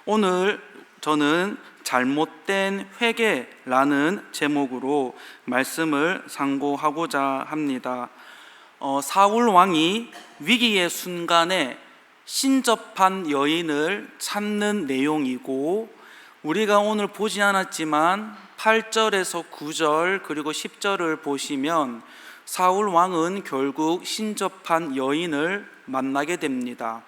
오늘 저는 잘못된 회개라는 제목으로 말씀을 상고하고자 합니다. 사울 왕이 위기의 순간에 신접한 여인을 찾는 내용이고, 우리가 오늘 보지 않았지만 8절에서 9절 그리고 10절을 보시면 사울 왕은 결국 신접한 여인을 만나게 됩니다.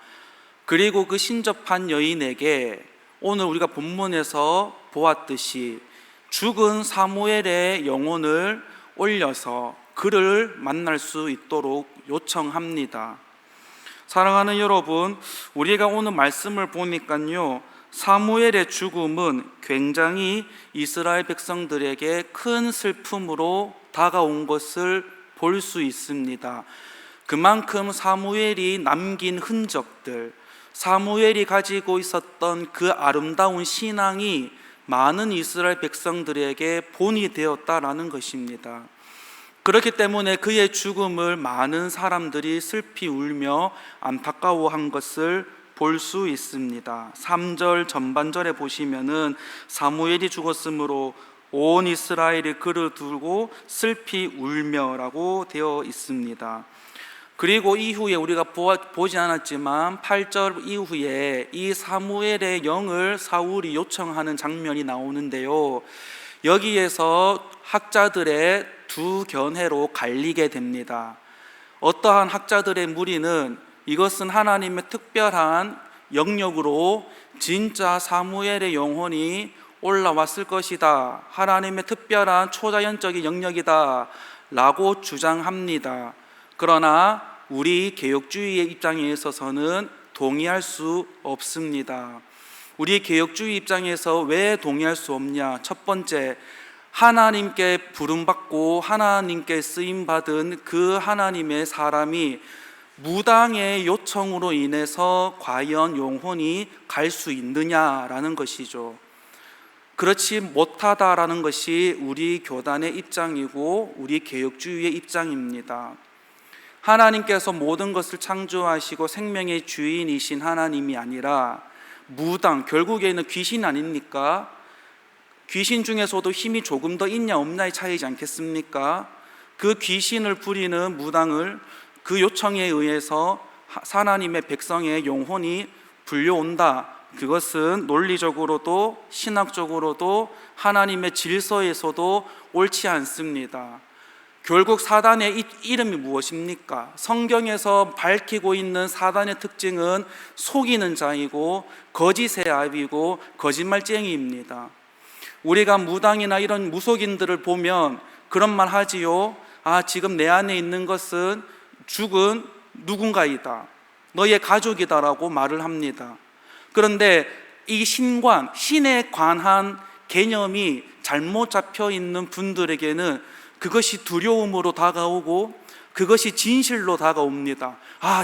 그리고 그 신접한 여인에게 오늘 우리가 본문에서 보았듯이 죽은 사무엘의 영혼을 올려서 그를 만날 수 있도록 요청합니다. 사랑하는 여러분, 우리가 오늘 말씀을 보니까요, 사무엘의 죽음은 굉장히 이스라엘 백성들에게 큰 슬픔으로 다가온 것을 볼 수 있습니다. 그만큼 사무엘이 남긴 흔적들, 사무엘이 가지고 있었던 그 아름다운 신앙이 많은 이스라엘 백성들에게 본이 되었다라는 것입니다. 그렇기 때문에 그의 죽음을 많은 사람들이 슬피 울며 안타까워한 것을 볼 수 있습니다. 3절 전반절에 보시면은 사무엘이 죽었으므로 온 이스라엘이 그를 두고 슬피 울며라고 되어 있습니다. 그리고 이후에 우리가 보지 않았지만 8절 이후에 이 사무엘의 영을 사울이 요청하는 장면이 나오는데요, 여기에서 학자들의 두 견해로 갈리게 됩니다. 어떠한 학자들의 무리는 이것은 하나님의 특별한 영역으로 진짜 사무엘의 영혼이 올라왔을 것이다, 하나님의 특별한 초자연적인 영역이다 라고 주장합니다. 그러나 우리 개혁주의의 입장에 있어서는 동의할 수 없습니다. 우리 개혁주의 입장에서 왜 동의할 수 없냐? 첫 번째, 하나님께 부름받고 하나님께 쓰임받은 그 하나님의 사람이 무당의 요청으로 인해서 과연 영혼이 갈 수 있느냐라는 것이죠. 그렇지 못하다라는 것이 우리 교단의 입장이고 우리 개혁주의의 입장입니다. 하나님께서 모든 것을 창조하시고 생명의 주인이신 하나님이 아니라 무당, 결국에는 귀신 아닙니까? 귀신 중에서도 힘이 조금 더 있냐 없냐의 차이지 않겠습니까? 그 귀신을 부리는 무당을 그 요청에 의해서 하나님의 백성의 영혼이 불려온다, 그것은 논리적으로도 신학적으로도 하나님의 질서에서도 옳지 않습니다. 결국 사단의 이름이 무엇입니까? 성경에서 밝히고 있는 사단의 특징은 속이는 자이고 거짓의 아비고 거짓말쟁이입니다. 우리가 무당이나 이런 무속인들을 보면 그런 말 하지요. 지금 내 안에 있는 것은 죽은 누군가이다, 너의 가족이다라고 말을 합니다. 그런데 이 신관, 신에 관한 개념이 잘못 잡혀 있는 분들에게는 그것이 두려움으로 다가오고 그것이 진실로 다가옵니다.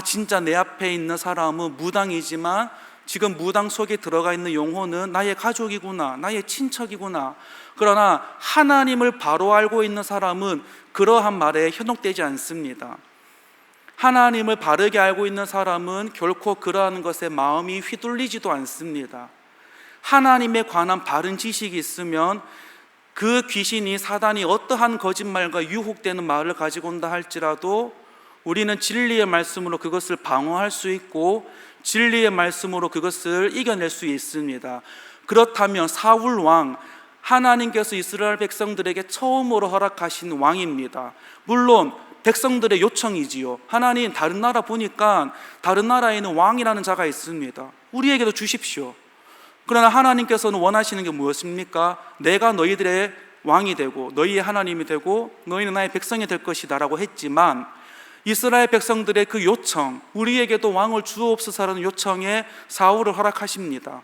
진짜 내 앞에 있는 사람은 무당이지만 지금 무당 속에 들어가 있는 영혼은 나의 가족이구나, 나의 친척이구나. 그러나 하나님을 바로 알고 있는 사람은 그러한 말에 현혹되지 않습니다. 하나님을 바르게 알고 있는 사람은 결코 그러한 것에 마음이 휘둘리지도 않습니다. 하나님에 관한 바른 지식이 있으면 그 귀신이, 사단이 어떠한 거짓말과 유혹되는 말을 가지고 온다 할지라도 우리는 진리의 말씀으로 그것을 방어할 수 있고 진리의 말씀으로 그것을 이겨낼 수 있습니다. 그렇다면 사울 왕, 하나님께서 이스라엘 백성들에게 처음으로 허락하신 왕입니다. 물론 백성들의 요청이지요. 하나님, 다른 나라 보니까 다른 나라에는 왕이라는 자가 있습니다. 우리에게도 주십시오. 그러나 하나님께서는 원하시는 게 무엇입니까? 내가 너희들의 왕이 되고 너희의 하나님이 되고 너희는 나의 백성이 될 것이다 라고 했지만, 이스라엘 백성들의 그 요청, 우리에게도 왕을 주옵소서라는 요청에 사울을 허락하십니다.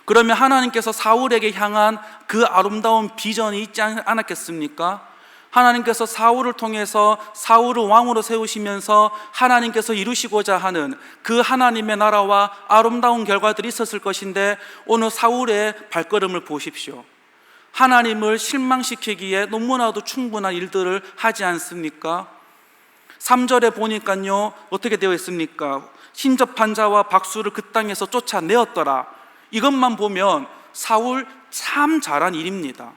그러면 하나님께서 사울에게 향한 그 아름다운 비전이 있지 않았겠습니까? 하나님께서 사울을 통해서 사울을 왕으로 세우시면서 하나님께서 이루시고자 하는 그 하나님의 나라와 아름다운 결과들이 있었을 것인데, 오늘 사울의 발걸음을 보십시오. 하나님을 실망시키기에 너무나도 충분한 일들을 하지 않습니까? 3절에 보니까요, 어떻게 되어 있습니까? 신접한 자와 박수를 그 땅에서 쫓아내었더라. 이것만 보면 사울 참 잘한 일입니다.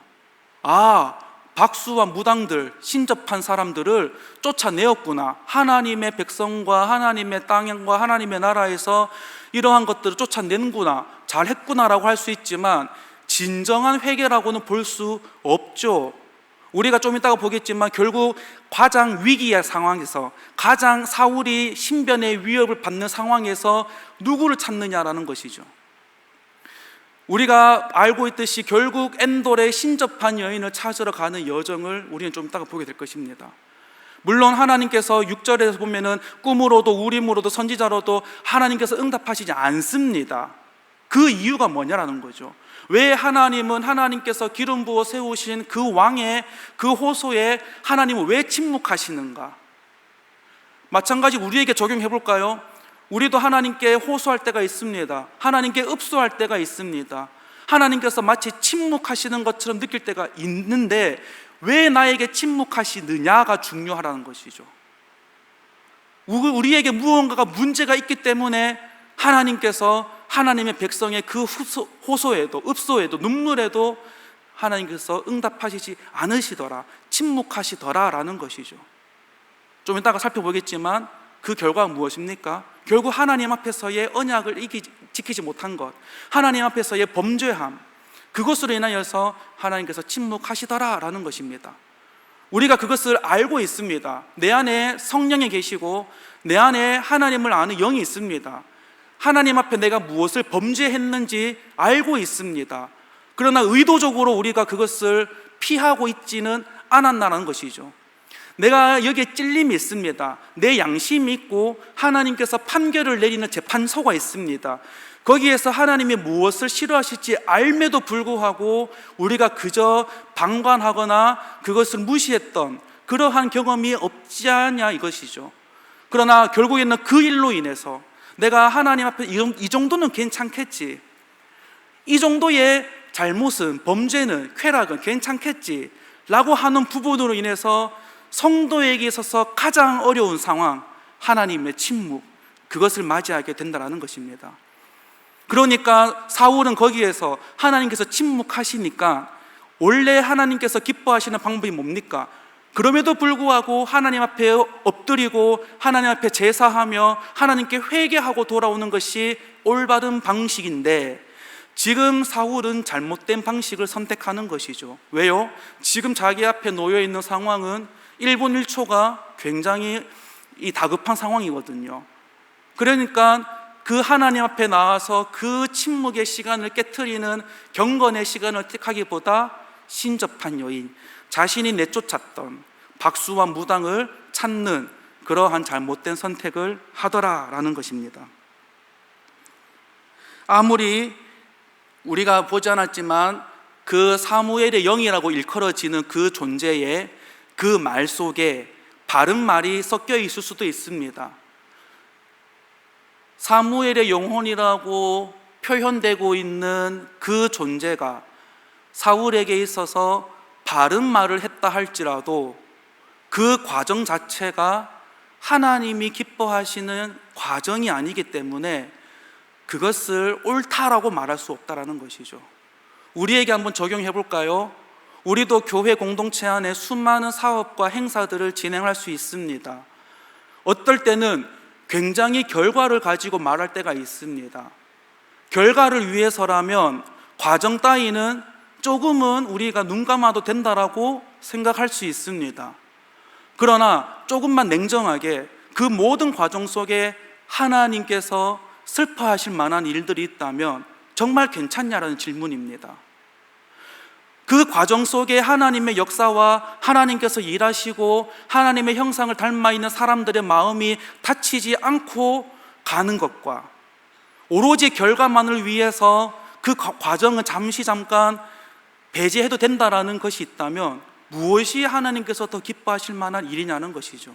박수와 무당들, 신접한 사람들을 쫓아내었구나. 하나님의 백성과 하나님의 땅과 하나님의 나라에서 이러한 것들을 쫓아내는구나, 잘했구나라고 할 수 있지만 진정한 회개라고는 볼 수 없죠. 우리가 좀 이따가 보겠지만 결국 가장 위기의 상황에서, 가장 사울이 신변의 위협을 받는 상황에서 누구를 찾느냐라는 것이죠. 우리가 알고 있듯이 결국 엔돌의 신접한 여인을 찾으러 가는 여정을 우리는 좀 이따가 보게 될 것입니다. 물론 하나님께서 6절에서 보면은 꿈으로도 우림으로도 선지자로도 하나님께서 응답하시지 않습니다. 그 이유가 뭐냐라는 거죠. 왜 하나님은 하나님께서 기름 부어 세우신 그 왕의 그 호소에 하나님은 왜 침묵하시는가? 마찬가지 우리에게 적용해 볼까요? 우리도 하나님께 호소할 때가 있습니다. 하나님께 읍소할 때가 있습니다. 하나님께서 마치 침묵하시는 것처럼 느낄 때가 있는데 왜 나에게 침묵하시느냐가 중요하다는 것이죠. 우리에게 무언가가 문제가 있기 때문에 하나님께서 하나님의 백성의 그 호소에도 읍소에도 눈물에도 하나님께서 응답하시지 않으시더라, 침묵하시더라라는 것이죠. 좀 이따가 살펴보겠지만 그 결과가 무엇입니까? 결국 하나님 앞에서의 언약을 지키지 못한 것, 하나님 앞에서의 범죄함, 그것으로 인하여서 하나님께서 침묵하시더라라는 것입니다. 우리가 그것을 알고 있습니다. 내 안에 성령이 계시고 내 안에 하나님을 아는 영이 있습니다. 하나님 앞에 내가 무엇을 범죄했는지 알고 있습니다. 그러나 의도적으로 우리가 그것을 피하고 있지는 않았다는 것이죠. 내가 여기에 찔림이 있습니다. 내 양심이 있고 하나님께서 판결을 내리는 재판소가 있습니다. 거기에서 하나님이 무엇을 싫어하실지 알매도 불구하고 우리가 그저 방관하거나 그것을 무시했던 그러한 경험이 없지 않냐 이것이죠. 그러나 결국에는 그 일로 인해서 내가 하나님 앞에 이 정도는 괜찮겠지, 이 정도의 잘못은, 범죄는, 쾌락은 괜찮겠지 라고 하는 부분으로 인해서 성도에게 있어서 가장 어려운 상황, 하나님의 침묵, 그것을 맞이하게 된다는 것입니다. 그러니까 사울은 거기에서 하나님께서 침묵하시니까 원래 하나님께서 기뻐하시는 방법이 뭡니까? 그럼에도 불구하고 하나님 앞에 엎드리고 하나님 앞에 제사하며 하나님께 회개하고 돌아오는 것이 올바른 방식인데 지금 사울은 잘못된 방식을 선택하는 것이죠. 왜요? 지금 자기 앞에 놓여 있는 상황은 1분 1초가 굉장히 다급한 상황이거든요. 그러니까 그 하나님 앞에 나와서 그 침묵의 시간을 깨트리는 경건의 시간을 택하기보다 신접한 여인, 자신이 내쫓았던 박수와 무당을 찾는 그러한 잘못된 선택을 하더라라는 것입니다. 아무리 우리가 보지 않았지만 그 사무엘의 영이라고 일컬어지는 그 존재의 그 말 속에 바른 말이 섞여 있을 수도 있습니다. 사무엘의 영혼이라고 표현되고 있는 그 존재가 사울에게 있어서 바른 말을 했다 할지라도 그 과정 자체가 하나님이 기뻐하시는 과정이 아니기 때문에 그것을 옳다라고 말할 수 없다라는 것이죠. 우리에게 한번 적용해 볼까요? 우리도 교회 공동체 안에 수많은 사업과 행사들을 진행할 수 있습니다. 어떨 때는 굉장히 결과를 가지고 말할 때가 있습니다. 결과를 위해서라면 과정 따위는 조금은 우리가 눈 감아도 된다라고 생각할 수 있습니다. 그러나 조금만 냉정하게 그 모든 과정 속에 하나님께서 슬퍼하실 만한 일들이 있다면 정말 괜찮냐라는 질문입니다. 그 과정 속에 하나님의 역사와 하나님께서 일하시고 하나님의 형상을 닮아 있는 사람들의 마음이 다치지 않고 가는 것과 오로지 결과만을 위해서 그 과정은 잠깐 배제해도 된다라는 것이 있다면 무엇이 하나님께서 더 기뻐하실 만한 일이냐는 것이죠.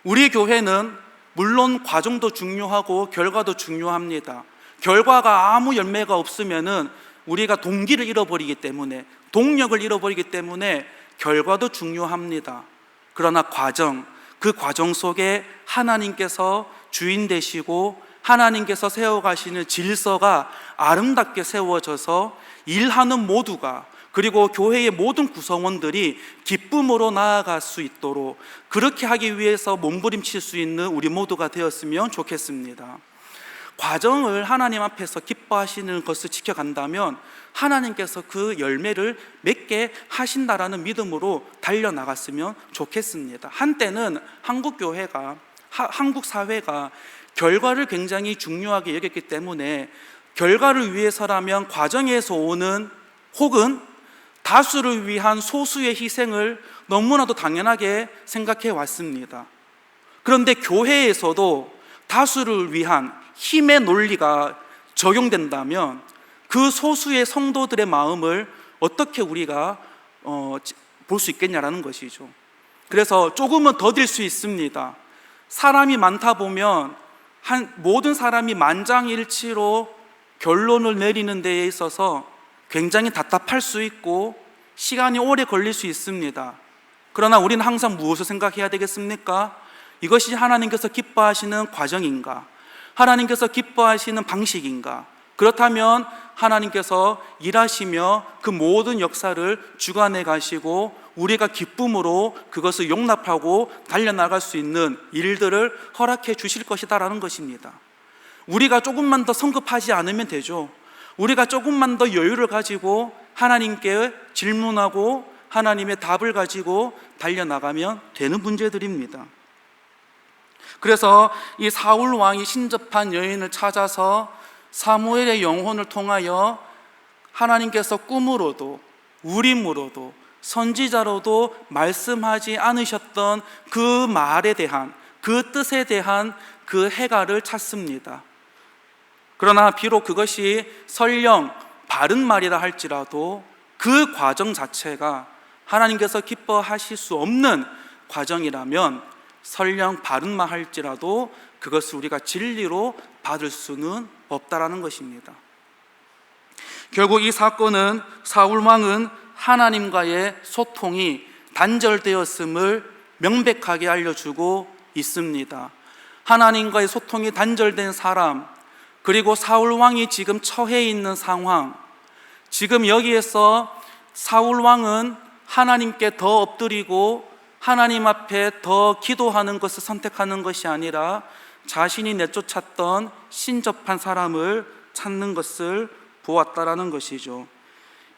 우리 교회는 물론 과정도 중요하고 결과도 중요합니다. 결과가 아무 열매가 없으면은 우리가 동기를 잃어버리기 때문에, 동력을 잃어버리기 때문에 결과도 중요합니다. 그러나 그 과정 속에 하나님께서 주인 되시고 하나님께서 세워가시는 질서가 아름답게 세워져서 일하는 모두가, 그리고 교회의 모든 구성원들이 기쁨으로 나아갈 수 있도록 그렇게 하기 위해서 몸부림칠 수 있는 우리 모두가 되었으면 좋겠습니다. 과정을 하나님 앞에서 기뻐하시는 것을 지켜간다면 하나님께서 그 열매를 맺게 하신다라는 믿음으로 달려나갔으면 좋겠습니다. 한때는 한국 사회가 결과를 굉장히 중요하게 여겼기 때문에 결과를 위해서라면 과정에서 오는, 혹은 다수를 위한 소수의 희생을 너무나도 당연하게 생각해 왔습니다. 그런데 교회에서도 다수를 위한 힘의 논리가 적용된다면 그 소수의 성도들의 마음을 어떻게 우리가 볼 수 있겠냐라는 것이죠. 그래서 조금은 더딜 수 있습니다. 사람이 많다 보면 모든 사람이 만장일치로 결론을 내리는 데에 있어서 굉장히 답답할 수 있고 시간이 오래 걸릴 수 있습니다. 그러나 우리는 항상 무엇을 생각해야 되겠습니까? 이것이 하나님께서 기뻐하시는 과정인가? 하나님께서 기뻐하시는 방식인가? 그렇다면 하나님께서 일하시며 그 모든 역사를 주관해 가시고 우리가 기쁨으로 그것을 용납하고 달려나갈 수 있는 일들을 허락해 주실 것이다라는 것입니다. 우리가 조금만 더 성급하지 않으면 되죠. 우리가 조금만 더 여유를 가지고 하나님께 질문하고 하나님의 답을 가지고 달려나가면 되는 문제들입니다. 그래서 이 사울 왕이 신접한 여인을 찾아서 사무엘의 영혼을 통하여 하나님께서 꿈으로도 우림으로도 선지자로도 말씀하지 않으셨던 그 말에 대한, 그 뜻에 대한 그 해가를 찾습니다. 그러나 비록 그것이 설령 바른 말이라 할지라도 그 과정 자체가 하나님께서 기뻐하실 수 없는 과정이라면 설령 바른 말 할지라도 그것을 우리가 진리로 받을 수는 없다라는 것입니다. 결국 이 사건은 사울 왕은 하나님과의 소통이 단절되었음을 명백하게 알려주고 있습니다. 하나님과의 소통이 단절된 사람, 그리고 사울 왕이 지금 처해 있는 상황, 지금 여기에서 사울 왕은 하나님께 더 엎드리고 하나님 앞에 더 기도하는 것을 선택하는 것이 아니라 자신이 내쫓았던 신접한 사람을 찾는 것을 보았다라는 것이죠.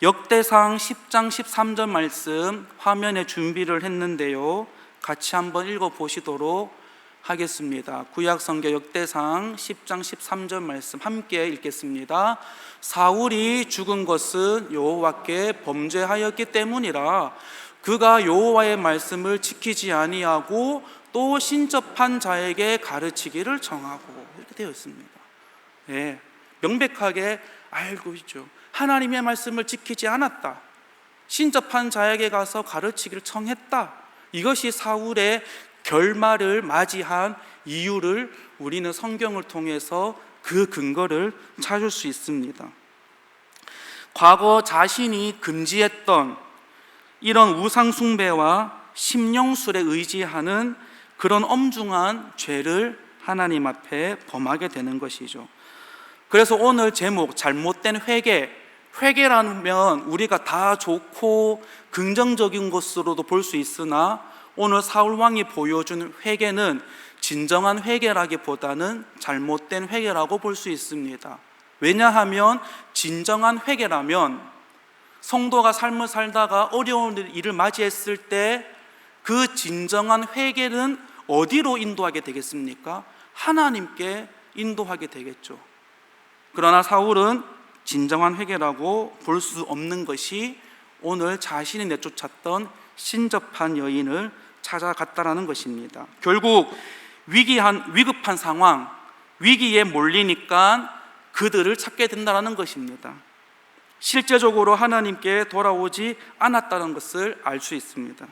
역대상 10장 13절 말씀 화면에 준비를 했는데요, 같이 한번 읽어보시도록 하겠습니다. 구약성경 역대상 10장 13절 말씀 함께 읽겠습니다. 사울이 죽은 것은 여호와께 범죄하였기 때문이라. 그가 여호와의 말씀을 지키지 아니하고 또 신접한 자에게 가르치기를 정하고, 이렇게 되어 있습니다. 네, 명백하게 알고 있죠. 하나님의 말씀을 지키지 않았다, 신접한 자에게 가서 가르치기를 청했다. 이것이 사울의 결말을 맞이한 이유를 우리는 성경을 통해서 그 근거를 찾을 수 있습니다. 과거 자신이 금지했던 이런 우상숭배와 심령술에 의지하는 그런 엄중한 죄를 하나님 앞에 범하게 되는 것이죠. 그래서 오늘 제목 잘못된 회개라면 우리가 다 좋고 긍정적인 것으로도 볼 수 있으나 오늘 사울 왕이 보여준 회개는 진정한 회개라기보다는 잘못된 회개라고 볼 수 있습니다. 왜냐하면 진정한 회개라면 성도가 삶을 살다가 어려운 일을 맞이했을 때 그 진정한 회개는 어디로 인도하게 되겠습니까? 하나님께 인도하게 되겠죠. 그러나 사울은 진정한 회개라고 볼 수 없는 것이 오늘 자신이 내쫓았던 신접한 여인을 찾아갔다라는 것입니다. 결국 위급한 상황, 위기에 몰리니까 그들을 찾게 된다는 것입니다. 실제적으로 하나님께 돌아오지 않았다는 것을 알 수 있습니다.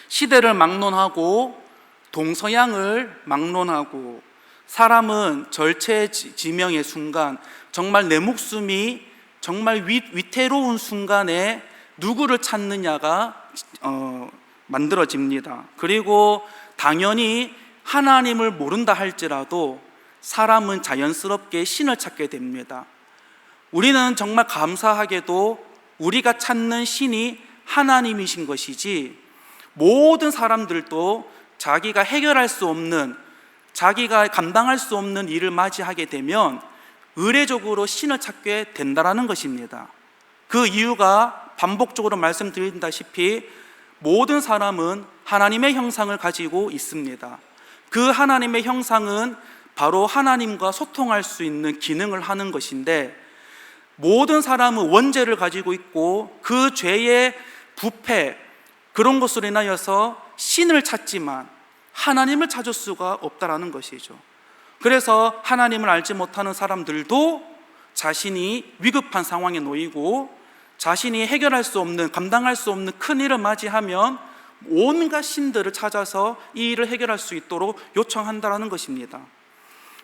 시대를 막론하고 동서양을 막론하고 사람은 절체지명의 순간, 정말 내 목숨이 정말 위태로운 순간에 누구를 찾느냐가 만들어집니다. 그리고 당연히 하나님을 모른다 할지라도 사람은 자연스럽게 신을 찾게 됩니다. 우리는 정말 감사하게도 우리가 찾는 신이 하나님이신 것이지, 모든 사람들도 자기가 해결할 수 없는, 자기가 감당할 수 없는 일을 맞이하게 되면 의례적으로 신을 찾게 된다는 것입니다. 그 이유가 반복적으로 말씀드린다시피 모든 사람은 하나님의 형상을 가지고 있습니다. 그 하나님의 형상은 바로 하나님과 소통할 수 있는 기능을 하는 것인데, 모든 사람은 원죄를 가지고 있고 그 죄의 부패, 그런 것으로 인하여서 신을 찾지만 하나님을 찾을 수가 없다라는 것이죠. 그래서 하나님을 알지 못하는 사람들도 자신이 위급한 상황에 놓이고 자신이 해결할 수 없는, 감당할 수 없는 큰 일을 맞이하면 온갖 신들을 찾아서 이 일을 해결할 수 있도록 요청한다라는 것입니다.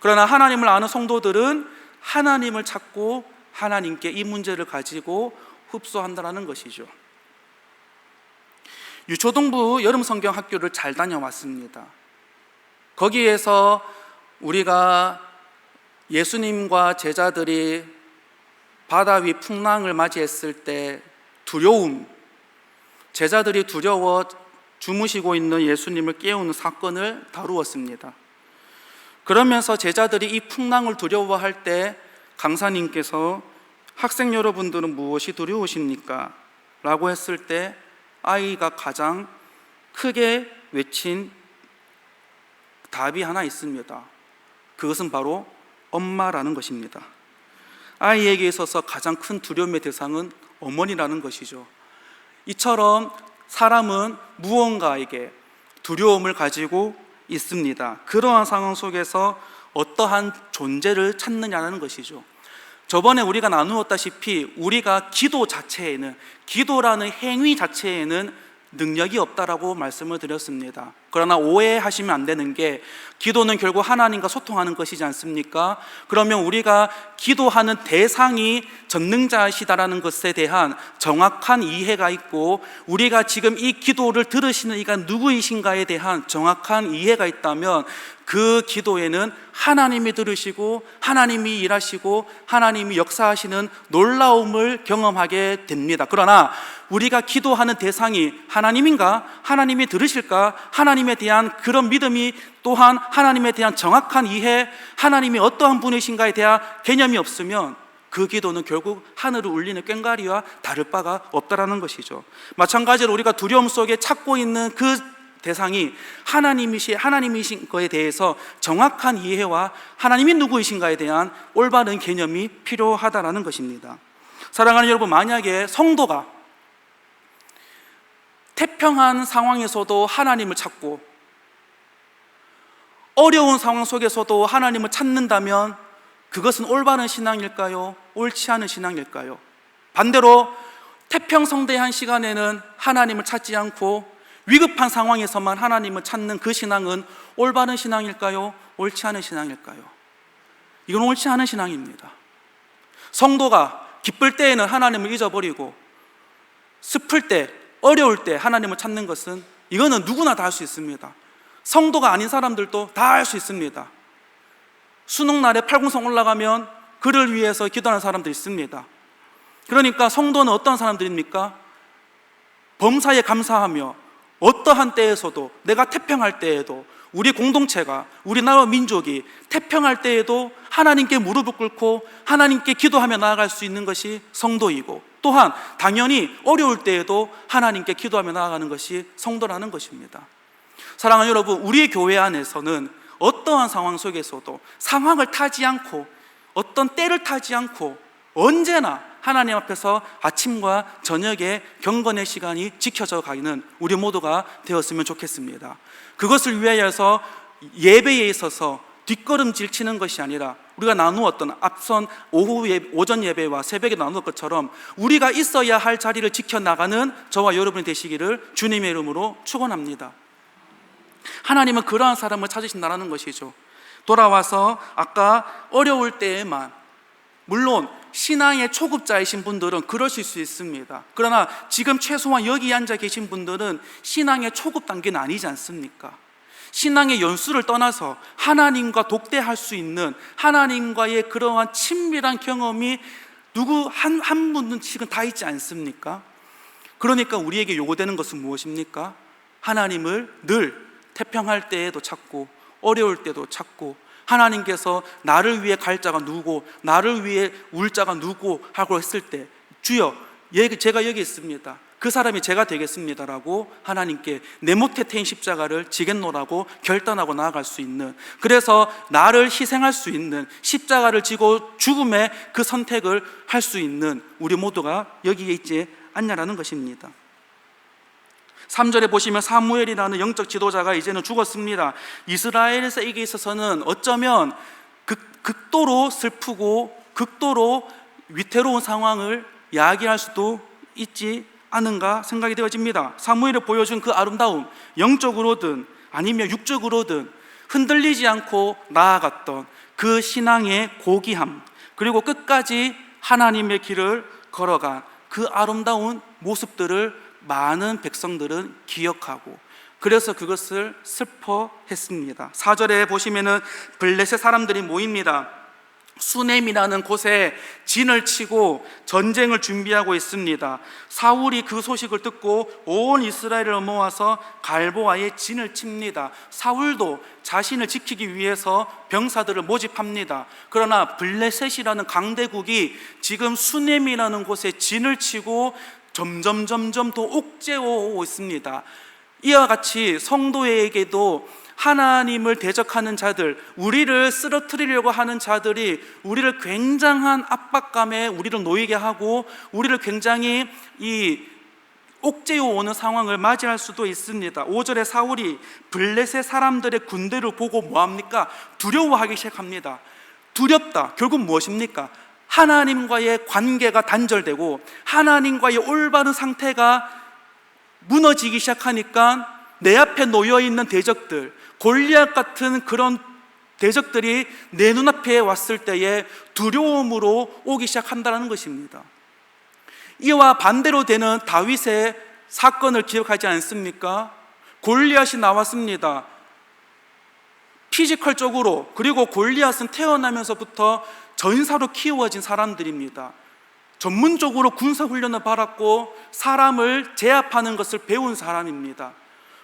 그러나 하나님을 아는 성도들은 하나님을 찾고 하나님께 이 문제를 가지고 흡수한다라는 것이죠. 유초동부 여름 성경 학교를 잘 다녀왔습니다. 거기에서 우리가 예수님과 제자들이 바다 위 풍랑을 맞이했을 때 두려움, 제자들이 두려워 주무시고 있는 예수님을 깨우는 사건을 다루었습니다. 그러면서 제자들이 이 풍랑을 두려워할 때 강사님께서 학생 여러분들은 무엇이 두려우십니까? 라고 했을 때 아이가 가장 크게 외친 답이 하나 있습니다. 그것은 바로 엄마라는 것입니다. 아이에게 있어서 가장 큰 두려움의 대상은 어머니라는 것이죠. 이처럼 사람은 무언가에게 두려움을 가지고 있습니다. 그러한 상황 속에서 어떠한 존재를 찾느냐는 것이죠. 저번에 우리가 나누었다시피 우리가 기도 자체에는, 기도라는 행위 자체에는 능력이 없다라고 말씀을 드렸습니다. 그러나 오해하시면 안 되는 게, 기도는 결국 하나님과 소통하는 것이지 않습니까? 그러면 우리가 기도하는 대상이 전능자시다라는 것에 대한 정확한 이해가 있고, 우리가 지금 이 기도를 들으시는 이가 누구이신가에 대한 정확한 이해가 있다면 그 기도에는 하나님이 들으시고 하나님이 일하시고 하나님이 역사하시는 놀라움을 경험하게 됩니다. 그러나 우리가 기도하는 대상이 하나님인가? 하나님이 들으실까? 하나님에 대한 그런 믿음이, 또한 하나님에 대한 정확한 이해, 하나님이 어떠한 분이신가에 대한 개념이 없으면 그 기도는 결국 하늘을 울리는 꽹과리와 다를 바가 없다라는 것이죠. 마찬가지로 우리가 두려움 속에 찾고 있는 그 대상이 하나님이신 거에 대해서 정확한 이해와 하나님이 누구이신가에 대한 올바른 개념이 필요하다라는 것입니다. 사랑하는 여러분, 만약에 성도가 태평한 상황에서도 하나님을 찾고 어려운 상황 속에서도 하나님을 찾는다면 그것은 올바른 신앙일까요? 옳지 않은 신앙일까요? 반대로 태평성대한 시간에는 하나님을 찾지 않고 위급한 상황에서만 하나님을 찾는 그 신앙은 올바른 신앙일까요? 옳지 않은 신앙일까요? 이건 옳지 않은 신앙입니다. 성도가 기쁠 때에는 하나님을 잊어버리고 슬플 때, 어려울 때 하나님을 찾는 것은, 이거는 누구나 다 할 수 있습니다. 성도가 아닌 사람들도 다 할 수 있습니다. 수능날에 팔궁성 올라가면 그를 위해서 기도하는 사람들이 있습니다. 그러니까 성도는 어떤 사람들입니까? 범사에 감사하며 어떠한 때에서도, 내가 태평할 때에도, 우리 공동체가, 우리 나라 민족이 태평할 때에도 하나님께 무릎을 꿇고 하나님께 기도하며 나아갈 수 있는 것이 성도이고, 또한 당연히 어려울 때에도 하나님께 기도하며 나아가는 것이 성도라는 것입니다. 사랑하는 여러분, 우리 교회 안에서는 어떠한 상황 속에서도 상황을 타지 않고, 어떤 때를 타지 않고 언제나 하나님 앞에서 아침과 저녁에 경건의 시간이 지켜져 가는 우리 모두가 되었으면 좋겠습니다. 그것을 위하여서 예배에 있어서 뒷걸음질 치는 것이 아니라, 우리가 나누었던 앞선 오전 예배와 새벽에 나누었던 것처럼 우리가 있어야 할 자리를 지켜나가는 저와 여러분이 되시기를 주님의 이름으로 축원합니다. 하나님은 그러한 사람을 찾으신다는 것이죠. 돌아와서 아까 어려울 때에만, 물론 신앙의 초급자이신 분들은 그러실 수 있습니다. 그러나 지금 최소한 여기 앉아 계신 분들은 신앙의 초급 단계는 아니지 않습니까? 신앙의 연수를 떠나서 하나님과 독대할 수 있는, 하나님과의 그러한 친밀한 경험이 누구 한 분씩은 다 있지 않습니까? 그러니까 우리에게 요구되는 것은 무엇입니까? 하나님을 늘 태평할 때에도 찾고 어려울 때도 찾고, 하나님께서 나를 위해 갈 자가 누구고 나를 위해 울 자가 누구고 하고 했을 때, 주여 제가 여기 있습니다, 그 사람이 제가 되겠습니다라고 하나님께 내 못에 태인 십자가를 지겠노라고 결단하고 나아갈 수 있는, 그래서 나를 희생할 수 있는, 십자가를 지고 죽음의 그 선택을 할 수 있는 우리 모두가 여기에 있지 않냐라는 것입니다. 3절에 보시면 사무엘이라는 영적 지도자가 이제는 죽었습니다. 이스라엘에게 있어서는 어쩌면 극도로 슬프고 극도로 위태로운 상황을 야기할 수도 있지 않은가 생각이 되어집니다. 사무엘이 보여준 그 아름다움, 영적으로든 아니면 육적으로든 흔들리지 않고 나아갔던 그 신앙의 고귀함, 그리고 끝까지 하나님의 길을 걸어간 그 아름다운 모습들을 많은 백성들은 기억하고, 그래서 그것을 슬퍼했습니다. 4절에 보시면은 블레셋 사람들이 모입니다. 수넴이라는 곳에 진을 치고 전쟁을 준비하고 있습니다. 사울이 그 소식을 듣고 온 이스라엘을 모아서 갈보아에 진을 칩니다. 사울도 자신을 지키기 위해서 병사들을 모집합니다. 그러나 블레셋이라는 강대국이 지금 수넴이라는 곳에 진을 치고 점점 더 옥죄어 있습니다. 이와 같이 성도에게도 하나님을 대적하는 자들, 우리를 쓰러뜨리려고 하는 자들이 우리를 굉장한 압박감에 우리를 놓이게 하고, 우리를 굉장히 옥죄어 오는 상황을 맞이할 수도 있습니다. 5절에 사울이 블레셋 사람들의 군대를 보고 뭐합니까? 두려워하기 시작합니다. 두렵다. 결국 무엇입니까? 하나님과의 관계가 단절되고 하나님과의 올바른 상태가 무너지기 시작하니까 내 앞에 놓여있는 대적들, 골리앗 같은 그런 대적들이 내 눈앞에 왔을 때에 두려움으로 오기 시작한다는 것입니다. 이와 반대로 되는 다윗의 사건을 기억하지 않습니까? 골리앗이 나왔습니다. 피지컬적으로, 그리고 골리앗은 태어나면서부터 전사로 키워진 사람들입니다. 전문적으로 군사훈련을 받았고 사람을 제압하는 것을 배운 사람입니다.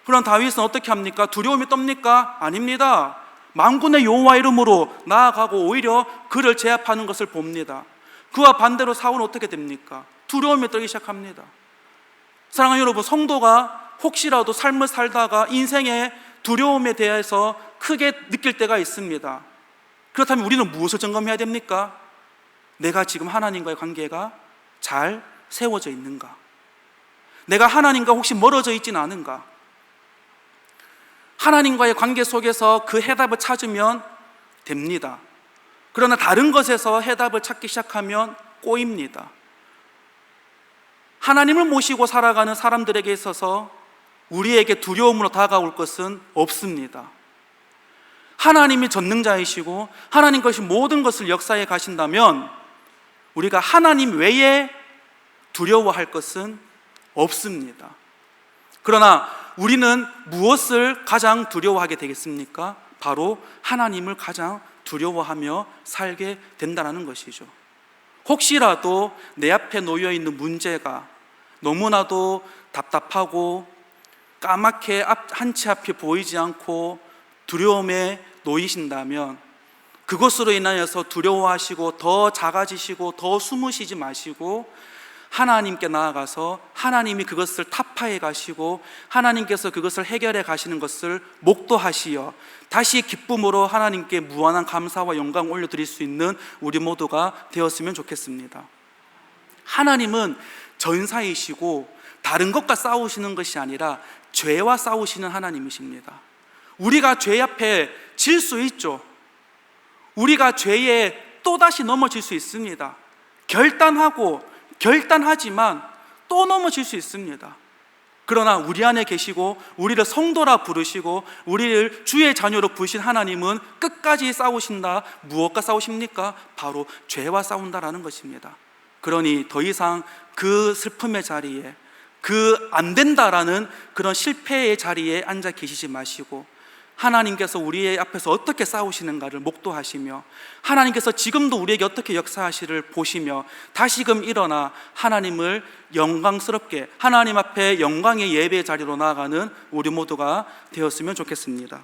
그럼 다윗은 어떻게 합니까? 두려움이 떱니까? 아닙니다. 만군의 여호와 이름으로 나아가고 오히려 그를 제압하는 것을 봅니다. 그와 반대로 사울은 어떻게 됩니까? 두려움이 떨기 시작합니다. 사랑하는 여러분, 성도가 혹시라도 삶을 살다가 인생의 두려움에 대해서 크게 느낄 때가 있습니다. 그렇다면 우리는 무엇을 점검해야 됩니까? 내가 지금 하나님과의 관계가 잘 세워져 있는가? 내가 하나님과 혹시 멀어져 있지는 않은가? 하나님과의 관계 속에서 그 해답을 찾으면 됩니다. 그러나 다른 것에서 해답을 찾기 시작하면 꼬입니다. 하나님을 모시고 살아가는 사람들에게 있어서 우리에게 두려움으로 다가올 것은 없습니다. 하나님이 전능자이시고 하나님 것이 모든 것을 역사해 가신다면 우리가 하나님 외에 두려워할 것은 없습니다. 그러나 우리는 무엇을 가장 두려워하게 되겠습니까? 바로 하나님을 가장 두려워하며 살게 된다는 것이죠. 혹시라도 내 앞에 놓여 있는 문제가 너무나도 답답하고 까맣게 한치 앞이 보이지 않고 두려움에 놓이신다면 그것으로 인하여서 두려워하시고 더 작아지시고 더 숨으시지 마시고 하나님께 나아가서 하나님이 그것을 타파해 가시고 하나님께서 그것을 해결해 가시는 것을 목도하시어 다시 기쁨으로 하나님께 무한한 감사와 영광 올려드릴 수 있는 우리 모두가 되었으면 좋겠습니다. 하나님은 전사이시고 다른 것과 싸우시는 것이 아니라 죄와 싸우시는 하나님이십니다. 우리가 죄 앞에 질 수 있죠. 우리가 죄에 또다시 넘어질 수 있습니다. 결단하지만 또 넘어질 수 있습니다. 그러나 우리 안에 계시고 우리를 성도라 부르시고 우리를 주의 자녀로 부르신 하나님은 끝까지 싸우신다. 무엇과 싸우십니까? 바로 죄와 싸운다라는 것입니다. 그러니 더 이상 그 슬픔의 자리에, 그 안 된다라는 그런 실패의 자리에 앉아 계시지 마시고 하나님께서 우리의 앞에서 어떻게 싸우시는가를 목도하시며 하나님께서 지금도 우리에게 어떻게 역사하시를 보시며 다시금 일어나 하나님을 영광스럽게 하나님 앞에 영광의 예배의 자리로 나아가는 우리 모두가 되었으면 좋겠습니다.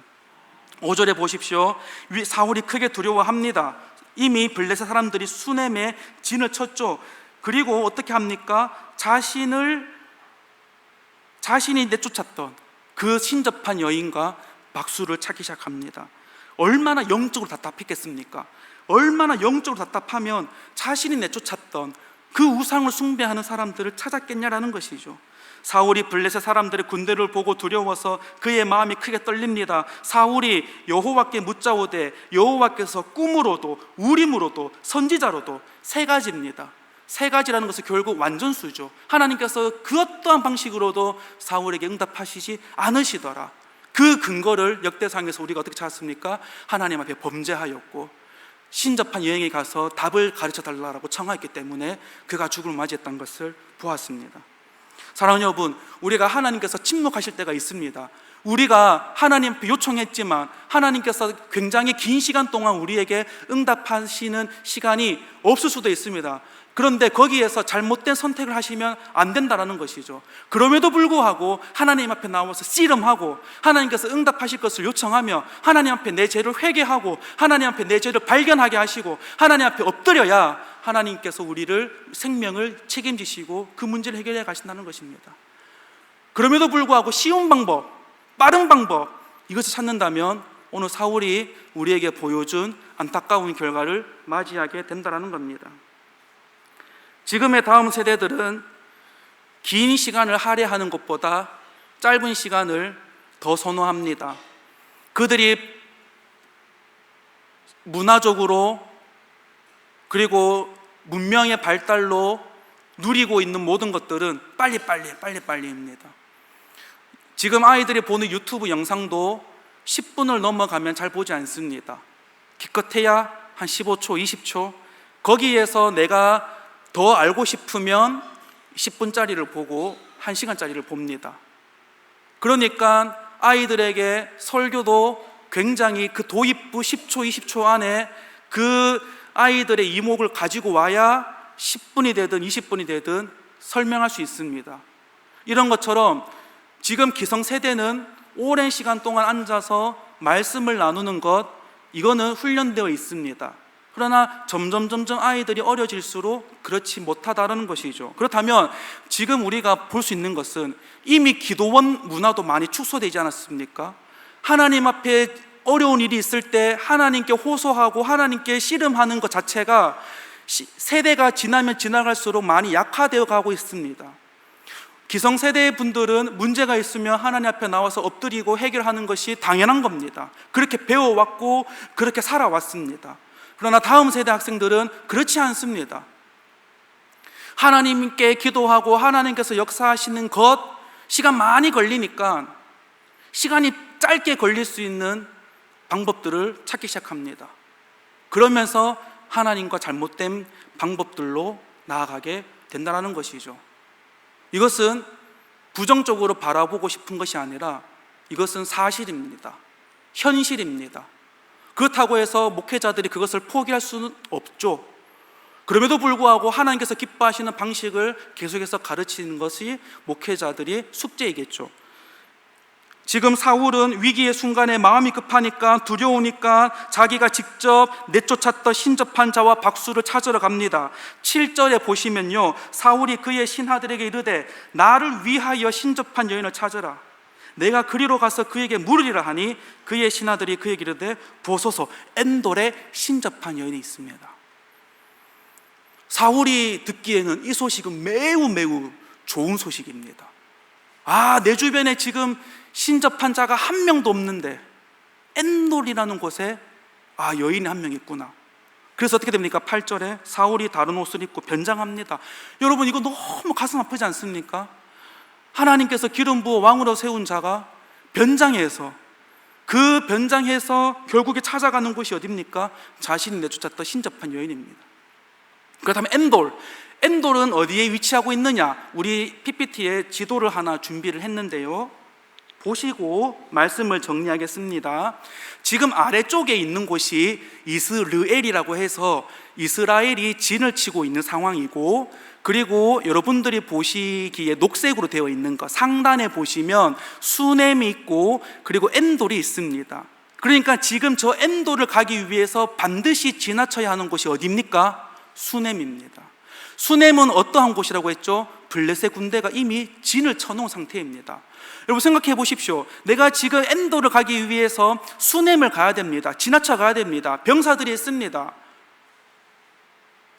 5절에 보십시오. 사울이 크게 두려워합니다. 이미 블레셋 사람들이 수넴에 진을 쳤죠. 그리고 어떻게 합니까? 자신이 내쫓았던 그 신접한 여인과 박수를 찾기 시작합니다. 얼마나 영적으로 답답했겠습니까? 얼마나 영적으로 답답하면 자신이 내쫓았던 그 우상을 숭배하는 사람들을 찾았겠냐라는 것이죠. 사울이 블레셋 사람들의 군대를 보고 두려워서 그의 마음이 크게 떨립니다. 사울이 여호와께 묻자오되 여호와께서 꿈으로도 우림으로도 선지자로도 세 가지입니다. 세 가지라는 것은 결국 완전수죠. 하나님께서 그 어떠한 방식으로도 사울에게 응답하시지 않으시더라. 그 근거를 역대상에서 우리가 어떻게 찾았습니까? 하나님 앞에 범죄하였고 신접한 여행에 가서 답을 가르쳐 달라고 청하였기 때문에 그가 죽음을 맞이했던 것을 보았습니다. 사랑하는 여러분, 우리가 하나님께서 침묵하실 때가 있습니다. 우리가 하나님 앞에 요청했지만 하나님께서 굉장히 긴 시간 동안 우리에게 응답하시는 시간이 없을 수도 있습니다. 그런데 거기에서 잘못된 선택을 하시면 안 된다는 것이죠. 그럼에도 불구하고 하나님 앞에 나와서 씨름하고 하나님께서 응답하실 것을 요청하며 하나님 앞에 내 죄를 회개하고 하나님 앞에 내 죄를 발견하게 하시고 하나님 앞에 엎드려야 하나님께서 우리를 생명을 책임지시고 그 문제를 해결해 가신다는 것입니다. 그럼에도 불구하고 쉬운 방법, 빠른 방법, 이것을 찾는다면 오늘 사울이 우리에게 보여준 안타까운 결과를 맞이하게 된다는 겁니다. 지금의 다음 세대들은 긴 시간을 할애하는 것보다 짧은 시간을 더 선호합니다. 그들이 문화적으로 그리고 문명의 발달로 누리고 있는 모든 것들은 빨리빨리입니다. 지금 아이들이 보는 유튜브 영상도 10분을 넘어가면 잘 보지 않습니다. 기껏해야 한 15초, 20초. 거기에서 내가 더 알고 싶으면 10분짜리를 보고 1시간짜리를 봅니다. 그러니까 아이들에게 설교도 굉장히 그 도입부 10초, 20초 안에 그 아이들의 이목을 가지고 와야 10분이 되든 20분이 되든 설명할 수 있습니다. 이런 것처럼 지금 기성세대는 오랜 시간 동안 앉아서 말씀을 나누는 것, 이거는 훈련되어 있습니다. 그러나 점점 아이들이 어려질수록 그렇지 못하다는 것이죠. 그렇다면 지금 우리가 볼 수 있는 것은 이미 기도원 문화도 많이 축소되지 않았습니까? 하나님 앞에 어려운 일이 있을 때 하나님께 호소하고 하나님께 씨름하는 것 자체가 세대가 지나면 지나갈수록 많이 약화되어 가고 있습니다. 기성세대의 분들은 문제가 있으면 하나님 앞에 나와서 엎드리고 해결하는 것이 당연한 겁니다. 그렇게 배워왔고 그렇게 살아왔습니다. 그러나 다음 세대 학생들은 그렇지 않습니다. 하나님께 기도하고 하나님께서 역사하시는 것, 시간 많이 걸리니까 시간이 짧게 걸릴 수 있는 방법들을 찾기 시작합니다. 그러면서 하나님과 잘못된 방법들로 나아가게 된다는 것이죠. 이것은 부정적으로 바라보고 싶은 것이 아니라 이것은 사실입니다. 현실입니다. 그렇다고 해서 목회자들이 그것을 포기할 수는 없죠. 그럼에도 불구하고 하나님께서 기뻐하시는 방식을 계속해서 가르치는 것이 목회자들의 숙제이겠죠. 지금 사울은 위기의 순간에 마음이 급하니까 두려우니까 자기가 직접 내쫓았던 신접한 자와 박수를 찾으러 갑니다. 7절에 보시면요, 사울이 그의 신하들에게 이르되 나를 위하여 신접한 여인을 찾으라. 내가 그리로 가서 그에게 물으리라 하니 그의 신하들이 그에게 이르되 보소서 엔돌에 신접한 여인이 있습니다. 사울이 듣기에는 이 소식은 매우 좋은 소식입니다. 내 주변에 지금 신접한 자가 한 명도 없는데 엔돌이라는 곳에 여인이 한 명 있구나. 그래서 어떻게 됩니까? 8절에 사울이 다른 옷을 입고 변장합니다. 여러분, 이거 너무 가슴 아프지 않습니까? 하나님께서 기름 부어 왕으로 세운 자가 변장해서 결국에 찾아가는 곳이 어디입니까? 자신이 내쫓았던 신접한 여인입니다. 그렇다면 엔돌은 어디에 위치하고 있느냐? 우리 PPT에 지도를 하나 준비를 했는데요, 보시고 말씀을 정리하겠습니다. 지금 아래쪽에 있는 곳이 이스르엘이라고 해서 이스라엘이 진을 치고 있는 상황이고, 그리고 여러분들이 보시기에 녹색으로 되어 있는 것, 상단에 보시면 수넴이 있고 그리고 엔돌이 있습니다. 그러니까 지금 저 엔돌을 가기 위해서 반드시 지나쳐야 하는 곳이 어디입니까? 수넴입니다. 수넴은 어떠한 곳이라고 했죠? 블레셋 군대가 이미 진을 쳐놓은 상태입니다. 여러분 생각해 보십시오. 내가 지금 엔돌을 가기 위해서 수넴을 가야 됩니다. 지나쳐 가야 됩니다. 병사들이 있습니다.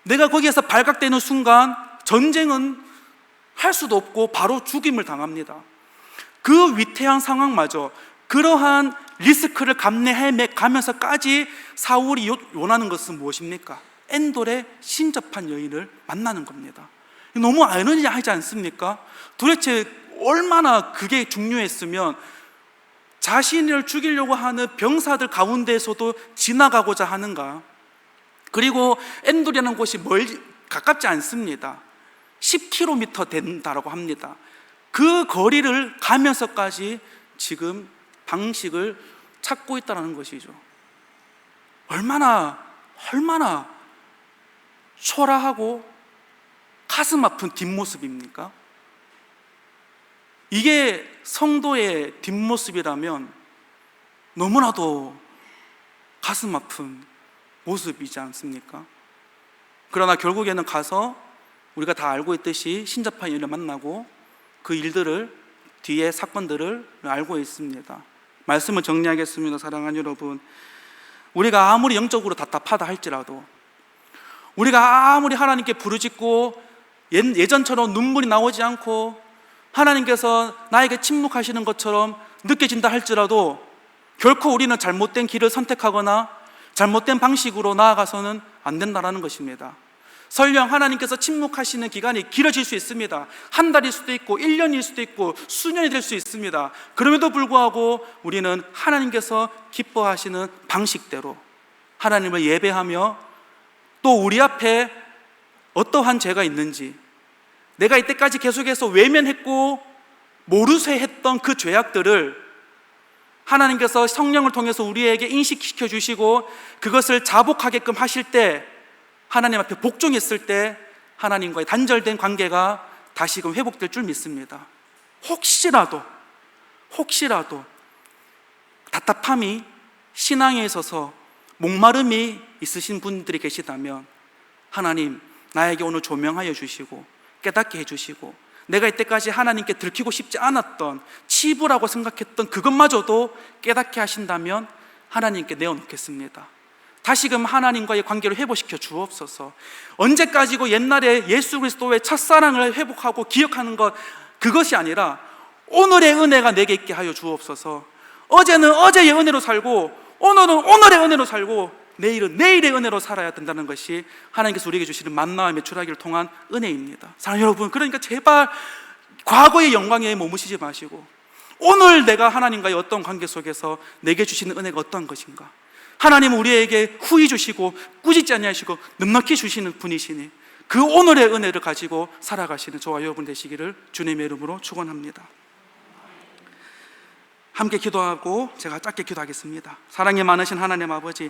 내가 거기에서 발각되는 순간 전쟁은 할 수도 없고 바로 죽임을 당합니다. 그 위태한 상황마저, 그러한 리스크를 감내해 가면서까지 사울이 원하는 것은 무엇입니까? 엔돌의 신접한 여인을 만나는 겁니다. 너무 아이러니하지 않습니까? 도대체 얼마나 그게 중요했으면 자신을 죽이려고 하는 병사들 가운데에서도 지나가고자 하는가. 그리고 엔돌이라는 곳이 가깝지 않습니다. 10km 된다고 합니다. 그 거리를 가면서까지 지금 방식을 찾고 있다는 것이죠. 얼마나 초라하고 가슴 아픈 뒷모습입니까? 이게 성도의 뒷모습이라면 너무나도 가슴 아픈 모습이지 않습니까? 그러나 결국에는 가서 우리가 다 알고 있듯이 신접한 여인을 만나고 그 일들을, 뒤에 사건들을 알고 있습니다. 말씀을 정리하겠습니다. 사랑하는 여러분, 우리가 아무리 영적으로 답답하다 할지라도, 우리가 아무리 하나님께 부르짖고 예전처럼 눈물이 나오지 않고 하나님께서 나에게 침묵하시는 것처럼 느껴진다 할지라도 결코 우리는 잘못된 길을 선택하거나 잘못된 방식으로 나아가서는 안 된다는 것입니다. 설령 하나님께서 침묵하시는 기간이 길어질 수 있습니다. 한 달일 수도 있고 1년일 수도 있고 수년이 될 수 있습니다. 그럼에도 불구하고 우리는 하나님께서 기뻐하시는 방식대로 하나님을 예배하며, 또 우리 앞에 어떠한 죄가 있는지, 내가 이때까지 계속해서 외면했고 모르쇠 했던 그 죄악들을 하나님께서 성령을 통해서 우리에게 인식시켜 주시고 그것을 자복하게끔 하실 때, 하나님 앞에 복종했을 때 하나님과의 단절된 관계가 다시금 회복될 줄 믿습니다. 혹시라도 답답함이, 신앙에 있어서 목마름이 있으신 분들이 계시다면 하나님 나에게 오늘 조명하여 주시고 깨닫게 해주시고, 내가 이때까지 하나님께 들키고 싶지 않았던, 치부라고 생각했던 그것마저도 깨닫게 하신다면 하나님께 내어놓겠습니다. 다시금 하나님과의 관계를 회복시켜 주옵소서. 언제까지고 옛날에 예수 그리스도의 첫사랑을 회복하고 기억하는 것, 그것이 아니라 오늘의 은혜가 내게 있게 하여 주옵소서. 어제는 어제의 은혜로 살고 오늘은 오늘의 은혜로 살고 내일은 내일의 은혜로 살아야 된다는 것이 하나님께서 우리에게 주시는 만나와 메추라기를 통한 은혜입니다. 사랑하는 여러분, 그러니까 제발 과거의 영광에 머무시지 마시고 오늘 내가 하나님과의 어떤 관계 속에서 내게 주시는 은혜가 어떤 것인가. 하나님은 우리에게 후히 주시고 꾸짖지 아니하시고 넉넉히 주시는 분이시니 그 오늘의 은혜를 가지고 살아가시는 저와 여러분 되시기를 주님의 이름으로 축원합니다. 함께 기도하고 제가 짧게 기도하겠습니다. 사랑이 많으신 하나님 아버지,